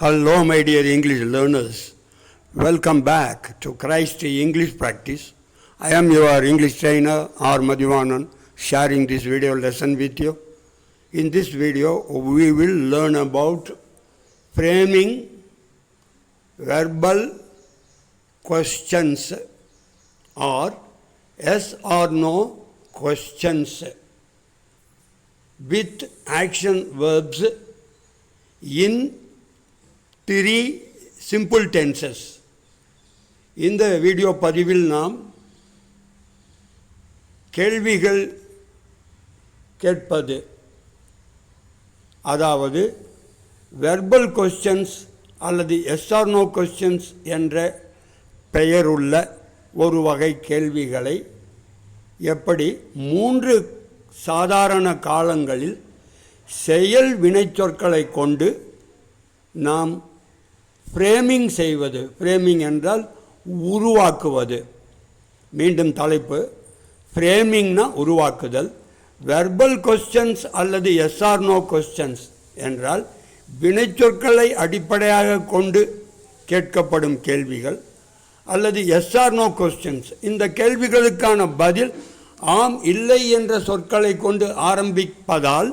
Hello, my dear English learners. Welcome back to Christ English Practice. I am your English trainer, R. Madhivanan, sharing this video lesson with you. In this video, we will learn about framing verbal questions or yes or no questions with action verbs in 3 simple tenses. இந்த video பதிவில் நாம் கேள்விகள் கேட்பது, அதாவது verbal questions அல்லது S or no questions என்ற பெயருள்ள ஒரு வகை கேள்விகளை எப்படி 3 சாதாரண காலங்களில் செயல் வினைச்சொற்களை கொண்டு நாம் ஃப்ரேமிங் செய்வது. ஃப்ரேமிங் என்றால் உருவாக்குவது. மீண்டும் தலைப்பு, ஃப்ரேமிங்னா உருவாக்குதல். வெர்பல் கொஸ்டின்ஸ் அல்லது எஸ் ஆர் நோ கொஸ்டின்ஸ் என்றால் வினைச்சொற்களை அடிப்படையாக கொண்டு கேட்கப்படும் கேள்விகள் அல்லது எஸ் ஆர் நோ கொஸ்டின்ஸ். இந்த கேள்விகளுக்கான பதில் ஆம் இல்லை என்ற சொற்களை கொண்டு ஆரம்பிப்பதால்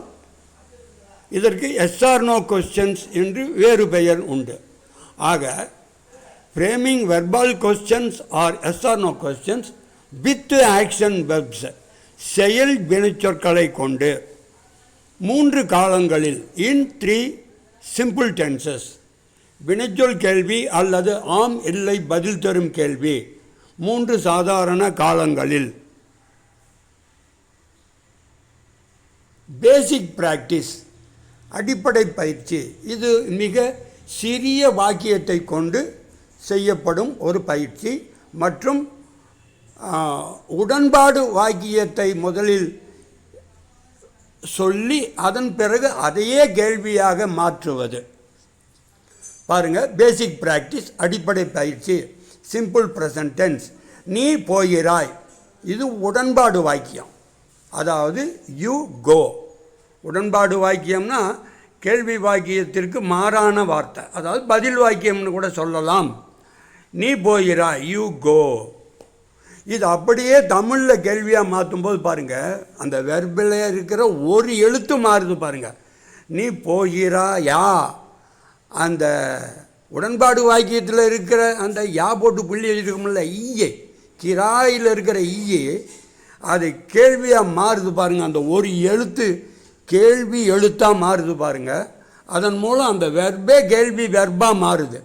இதற்கு எஸ் ஆர் நோ கொஸ்டின்ஸ் என்று வேறு பெயர் உண்டு. ஆக framing verbal questions are yes or no questions with action verbs, செயல் வினைச்சொற்களை கொண்டு 3 காலங்களில் இன் 3 சிம்பிள் டென்சஸ், வினைச்சொல் கேள்வி அல்லது ஆம் இல்லை பதில் தரும் கேள்வி 3 சாதாரண காலங்களில். பேசிக் பிராக்டிஸ், அடிப்படை பயிற்சி. இது மிக சிறிய வாக்கியத்தை கொண்டு செய்யப்படும் ஒரு பயிற்சி மற்றும் உடன்பாடு வாக்கியத்தை முதலில் சொல்லி அதன் பிறகு அதையே கேள்வியாக மாற்றுவது. பாருங்கள், பேசிக் பிராக்டிஸ், அடிப்படை பயிற்சி. சிம்பிள் ப்ரெசன்ட் டென்ஸ், நீ போகிறாய், இது உடன்பாடு வாக்கியம், அதாவது யூ கோ. உடன்பாடு வாக்கியம்னா கேள்வி வாக்கியத்திற்கு மாறான வார்த்தை, அதாவது பதில் வாக்கியம்னு கூட சொல்லலாம். நீ போகிறாய், யூ கோ. இது அப்படியே தமிழில் கேள்வியாக மாற்றும்போது பாருங்கள், அந்த வெர்பில் இருக்கிற ஒரு எழுத்து மாறுது பாருங்கள். நீ போகிறாயா, அந்த உடன்பாடு வாக்கியத்தில் இருக்கிற அந்த யா போட்டு புள்ளி எழுதிருக்கோம்ல, ஈயே, கிராயில் இருக்கிற ஈயே, அது கேள்வியாக மாறுது பாருங்கள். அந்த ஒரு எழுத்து கேள்வி எழுத்தாக மாறுது பாருங்கள். அதன் மூலம் அந்த வெர்பே கேள்வி வெர்பாக மாறுது.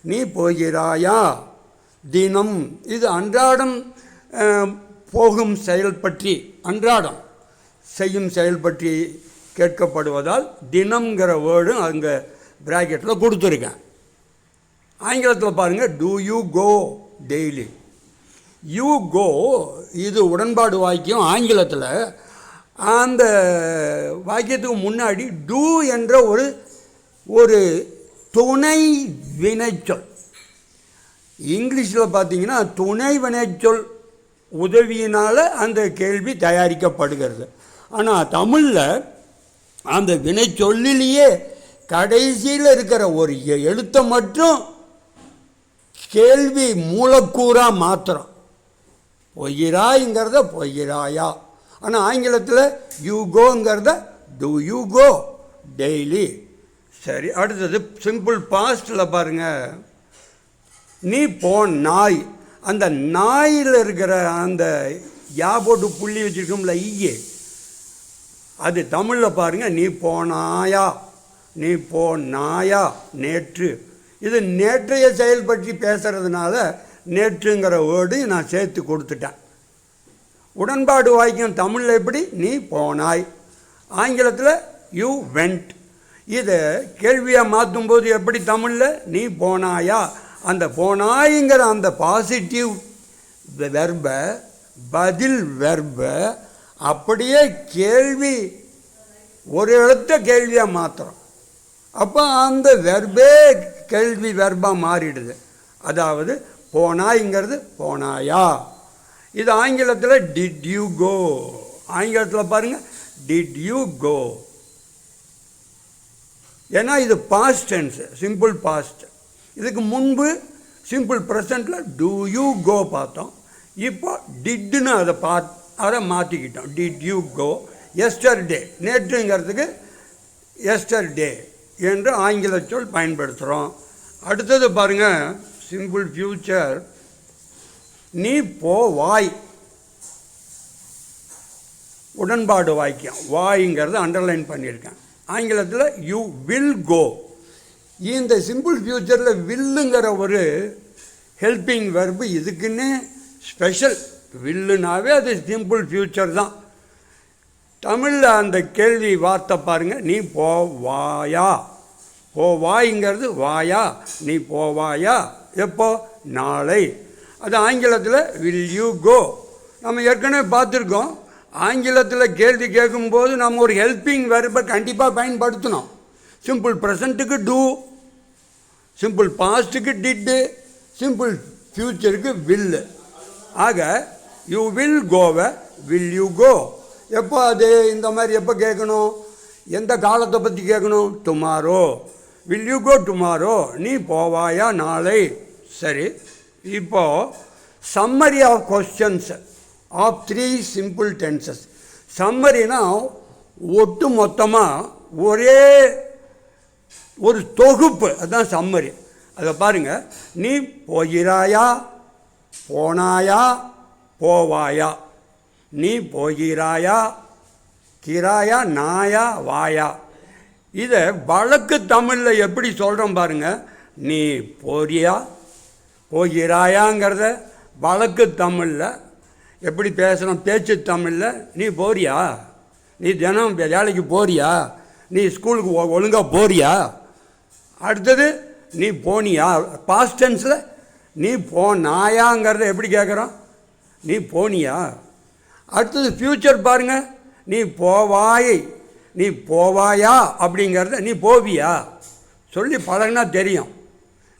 நீ போகிறாயா, தினம், இது அன்றாடம் போகும் செயல் பற்றி, அன்றாடம் செய்யும் செயல் பற்றி கேட்கப்படுவதால் தினம்ங்கிற வேர்டும் அங்கே ப்ராக்கெட்டில் கொடுத்துருக்கேன். ஆங்கிலத்தில் பாருங்கள், do you go daily. You go, இது உடன்பாடு வாக்கியம். ஆங்கிலத்தில் அந்த வாக்கியத்துக்கு முன்னாடி டூ என்ற ஒரு துணை வினைச்சொல். இங்கிலீஷில் பார்த்தீங்கன்னா துணை வினைச்சொல் உதவியினால் அந்த கேள்வி தயாரிக்கப்படுகிறது. ஆனால் தமிழில் அந்த வினைச்சொல்லிலேயே கடைசியில் இருக்கிற ஒரு எழுத்தை மட்டும் கேள்வி மூலக்கூறாக மாத்திரம். பொய்கிறாய்ங்கிறத பொய்கிறாயா. ஆனால் ஆங்கிலத்தில் யூ கோங்கிறத டூ யூ கோ டெய்லி. சரி, அடுத்தது சிம்பிள் பாஸ்டில் பாருங்கள், நீ நாய், அந்த நாயில் இருக்கிற அந்த யா போட்டு புள்ளி வச்சுருக்கோம்ல ஈயே, அது தமிழில் பாருங்கள், நீ போனாயா, நீ போனாயா, நேற்று. இது நேற்றைய செயல் பற்றி பேசுகிறதுனால நேற்றுங்கிற வேர்டு நான் சேர்த்து கொடுத்துட்டேன். உடன்பாடு வாக்கியம் தமிழில் எப்படி, நீ போனாய். ஆங்கிலத்தில் யூ வெண்ட். இதை கேள்வியாக மாற்றும்போது எப்படி தமிழில், நீ போனாயா. அந்த போனாய்ங்கிற அந்த பாசிட்டிவ் வெர்பை, பதில் வெர்பை அப்படியே கேள்வி ஒரு எழுத்த கேள்வியாக மாற்றுறோம். அப்போ அந்த வெர்பே கேள்வி வெர்பாக மாறிடுது. அதாவது போனாய்ங்கிறது போனாயா. இது ஆங்கிலத்தில் டிட் யூ கோ. ஆங்கிலத்தில் பாருங்கள், டிட் யூ கோ. ஏன்னா இது பாஸ்ட் டென்ஸ், சிம்பிள் பாஸ்ட். இதுக்கு முன்பு சிம்பிள் ப்ரெசண்ட்டில் டூ யூ கோ பார்த்தோம். இப்போ டிட்னு அதை மாற்றிக்கிட்டோம். Did you go. எஸ்டர்டே, நேற்றுங்கிறதுக்கு எஸ்டர்டே என்று ஆங்கில சொல் பயன்படுத்துகிறோம். அடுத்தது பாருங்கள், சிம்பிள் ஃபியூச்சர். நீ போவாய், உடன்பாடு வாக்கியம். வாய்ங்கிறது அண்டர்லைன் பண்ணியிருக்கேன். ஆங்கிலத்தில் யூ வில் கோ. இந்த சிம்பிள் ஃபியூச்சரில் வில்லுங்கிற ஒரு ஹெல்பிங் வெர்பு இதுக்குன்னு ஸ்பெஷல். வில்லுனாவே அது சிம்பிள் ஃபியூச்சர் தான். தமிழில் அந்த கேள்வி வார்த்தை பாருங்கள், நீ போவாயா. போவாய்ங்கிறது வாயா, நீ போவாயா. எப்போ? நாளை. அது ஆங்கிலத்தில் வில் யூ கோ. நம்ம ஏற்கனவே பார்த்துருக்கோம், ஆங்கிலத்தில் கேள்வி கேட்கும்போது நம்ம ஒரு ஹெல்பிங் வெர்பை கண்டிப்பாக பயன்படுத்தணும். சிம்பிள் ப்ரெசண்ட்டுக்கு டூ, சிம்பிள் பாஸ்ட்டுக்கு டிட்டு, சிம்பிள் ஃபியூச்சருக்கு வில்லு. ஆக யூ வில் கோவை வில் யூ கோ. எப்போ அது இந்த மாதிரி எப்போ கேட்கணும்? எந்த காலத்தை பற்றி கேட்கணும்? Tomorrow. Will you go tomorrow. நீ போவாயா நாளை. சரி, இப்போது summary of questions of 3 simple tenses. சம்மரினா ஒட்டு மொத்தமாக ஒரே ஒரு தொகுப்பு, அதுதான் சம்மரி. அதை பாருங்கள், நீ போகிறாயா, போனாயா, போவாயா. நீ போகிறாயா, கிராயா, நாயா, வாயா. இதை வழக்கு தமிழில் எப்படி சொல்கிறோம் பாருங்கள். நீ போறியா, போகிறாயாங்கிறத வழக்கு தமிழில் எப்படி பேசுகிறோம்? பேச்சு தமிழில் நீ போறியா, நீ தினம் வேலைக்கு போறியா, நீ ஸ்கூலுக்கு ஒழுங்காக போறியா. அடுத்தது நீ போனியா, பாஸ்ட் டென்ஸில் நீ போனாயாங்கிறத எப்படி கேட்குறோம்? நீ போனியா. அடுத்தது ஃப்யூச்சர் பாருங்கள், நீ போவாய், நீ போவாயா அப்படிங்கிறத நீ போவியா. சொல்லி பழகினா தெரியும்.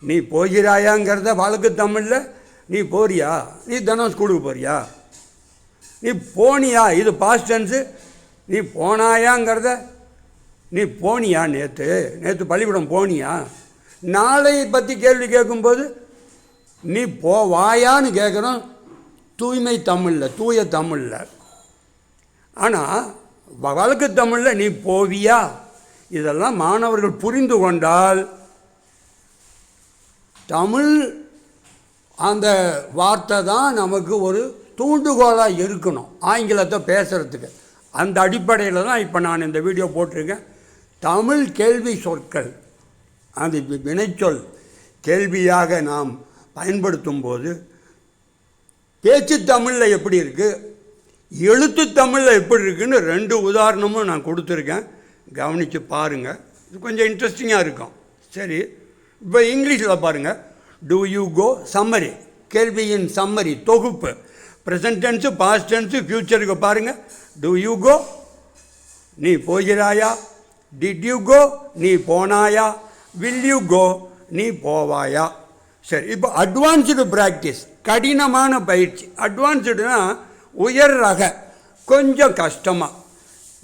நீ போகிறாயாங்கிறத வழக்கு தமிழில் நீ போறியா, நீ தினம் ஸ்கூலுக்கு போறியா. நீ போனியா, இது பாஸ்ட் டென்ஸு. நீ போனாயாங்கிறத நீ போனியா, நேற்று பள்ளிக்கூடம் போனியா. நாளை பற்றி கேள்வி கேட்கும்போது நீ போவாயான்னு கேட்குறோம் தூய்மை தமிழில், தூய தமிழில். ஆனால் வழக்கு தமிழில் நீ போவியா. இதெல்லாம் மாணவர்கள் புரிந்து கொண்டால் தமிழ் அந்த வார்த்தை தான் நமக்கு ஒரு தூண்டுகோலாக இருக்கணும் ஆங்கிலத்தை பேசுகிறதுக்கு. அந்த அடிப்படையில் தான் இப்போ நான் இந்த வீடியோ போட்டிருக்கேன். தமிழ் கேள்வி சொற்கள், அது வினைச்சொல் கேள்வியாக நாம் பயன்படுத்தும் போது பேச்சு தமிழில் எப்படி இருக்குது, எழுத்து தமிழில் எப்படி இருக்குதுன்னு 2 உதாரணமும் நான் கொடுத்துருக்கேன். கவனித்து பாருங்கள், இது கொஞ்சம் இன்ட்ரெஸ்டிங்காக இருக்கும். சரி, இப்போ இங்கிலீஷில் பாருங்கள். டூ யூ கோ சம்மரி, கேள்வியின் சம்மரி தொகுப்பு. ப்ரெசன்ட் டென்ஸு, பாஸ்ட் டென்ஸு, ஃப்யூச்சருக்கு பாருங்கள். டூ யூ கோ, நீ போகிறாயா. டிட் யூ கோ, நீ போனாயா. வில் யூ கோ, நீ போவாயா. சரி, இப்போ அட்வான்ஸ்டு ப்ராக்டிஸ், கடினமான பயிற்சி. அட்வான்ஸ்டுனா உயர் ரக, கொஞ்சம் கஷ்டமாக.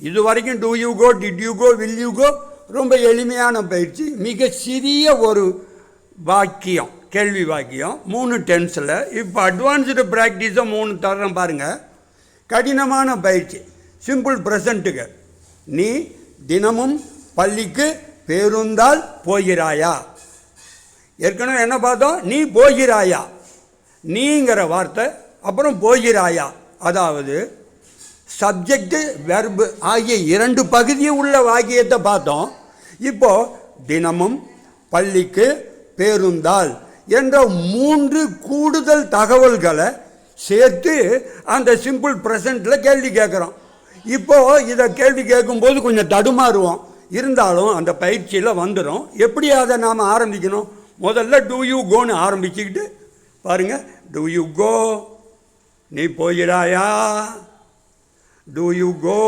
இது வரைக்கும் do you go, did you go, will you go ரொம்ப எளிமையான பயிற்சி. மிக சிறிய ஒரு வாக்கியம், கேள்வி வாக்கியம், 3 டென்ஸில். இப்போ அட்வான்ஸ்டு ப்ராக்டிஸை 3 தர்றேன் பாருங்கள். கடினமான பயிற்சி சிம்பிள் ப்ரெசண்ட்டுக்கு. நீ தினமும் பள்ளிக்கு பேருந்தால் போகிறாயா. ஏற்கனவே என்ன பார்த்தோம்? நீ போகிறாயா, நீங்கிற வார்த்தை, அப்புறம் போகிறாயா. அதாவது சப்ஜெக்டு வெர்பு ஆகிய 2 பகுதி உள்ள வாக்கியத்தை பார்த்தோம். இப்போது தினமும் பள்ளிக்கு பேருந்தால் என்ற 3 கூடுதல் தகவல்களை சேர்த்து அந்த சிம்பிள் ப்ரெசண்ட்டில் கேள்வி கேட்குறோம். இப்போது இதை கேள்வி கேட்கும்போது கொஞ்சம் தடுமாறுவோம், இருந்தாலும் அந்த பயிற்சியில் வந்துடும். எப்படி அதை நாம் ஆரம்பிக்கணும்? முதல்ல டூ யூ கோன்னு ஆரம்பிச்சுக்கிட்டு பாருங்கள். டூ யூ கோ, நீ போகிறாயா. டூ யூ கோ,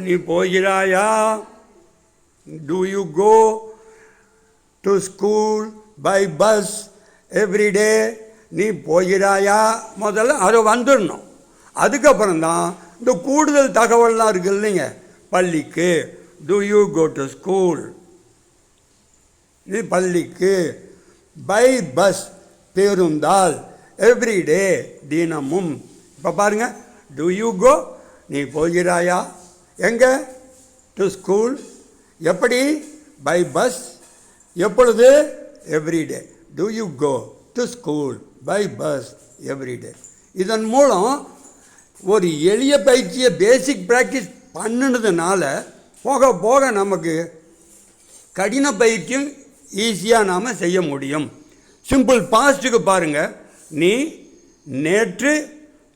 நீ போகிறாயா. Do you go to school by bus everyday. நீ போகிறாயா. முதல்ல அதை வந்துடணும். அதுக்கப்புறம்தான் இந்த கூடுதல் தகவல்லாம் இருக்குது இல்லைங்க. பள்ளிக்கு, do you go to school. நீ பள்ளிக்கு. By bus பேருந்தால். எவ்ரிடே தினமும். இப்போ பாருங்க, டு யூ கோ நீ போகிறாயா. எங்கே? To school. எப்படி? By bus. எப்பொழுது? Everyday. Do you go to school by bus everyday. இதன் மூலம் ஒரு எளிய பயிற்சியை பேசிக் ப்ராக்டிஸ் பண்ணினதுனால போக போக நமக்கு கடின பயிற்சியும் ஈஸியாக நாம் செய்ய முடியும். சிம்பிள் பாஸ்ட்டுக்கு பாருங்கள். நீ நேற்று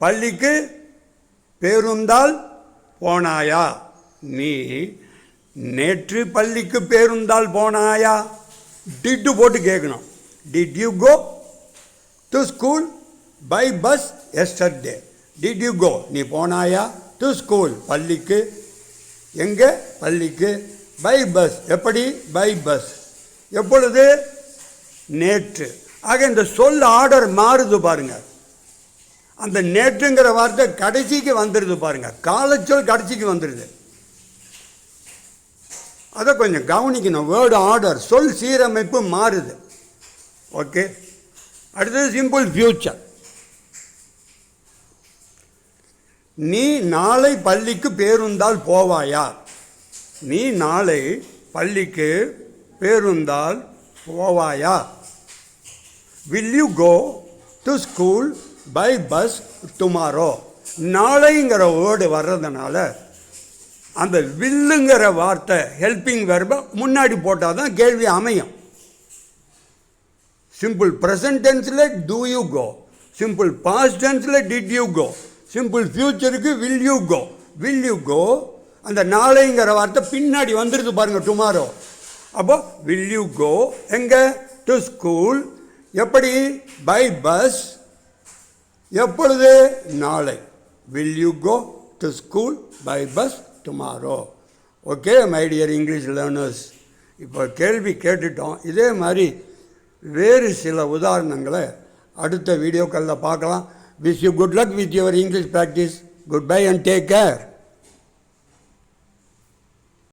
பள்ளிக்கு பேருந்தால் போனாயா. நீ நேற்று பள்ளிக்கு பேருந்தால் போனாயா. டிட்டு போட்டு கேட்கணும். Did you go to school by bus yesterday. Did you go நீ போனாயா. டு ஸ்கூல் பள்ளிக்கு. எங்கே? பள்ளிக்கு. பை பஸ் எப்படி? By bus. எப்பொழுது? நேற்று. ஆக இந்த சொல் ஆர்டர் மாறுது பாருங்க. அந்த நேற்றுங்கிற வார்த்தை கடைசிக்கு வந்துடுது பாருங்க. காலச்சொல் கடைசிக்கு வந்துடுது. அதை கொஞ்சம் கவனிக்கணும். வேர்டு ஆர்டர், சொல் சீரமைப்பு மாறுது. ஓகே. அடுத்தது சிம்பிள் ஃபியூச்சர். நீ நாளை பள்ளிக்கு பேருந்தால் போவாயா. நீ நாளை பள்ளிக்கு பேருந்தால் போவாயா. Will you go to school by bus tomorrow. நாளைங்கிற வேர்டு வர்றதுனால அந்த வில்லுங்கிற வார்த்தை ஹெல்பிங் வெர்பை முன்னாடி போட்டால் தான் கேள்வி அமையும். சிம்பிள் ப்ரெசன்ட் டென்ஸில் do you go. Simple past டென்ஸில் டிட் யூ கோ. சிம்பிள் ஃபியூச்சருக்கு will you go. Will you go அந்த நாளைங்கிற வார்த்தை பின்னாடி வந்துடுது பாருங்கள், டுமாரோ. அப்போ வில் யூ கோ எங்கே? To school. எப்படி? By bus. எப்பொழுது? நாளை. Will you go to school by bus tomorrow. Okay my dear English learners, இப்போ கேள்வி கேட்டுட்டோம். இதே மாதிரி வேறு சில உதாரணங்களை அடுத்த வீடியோக்களில் பார்க்கலாம். Wish you good luck with your English practice. Good bye and take care.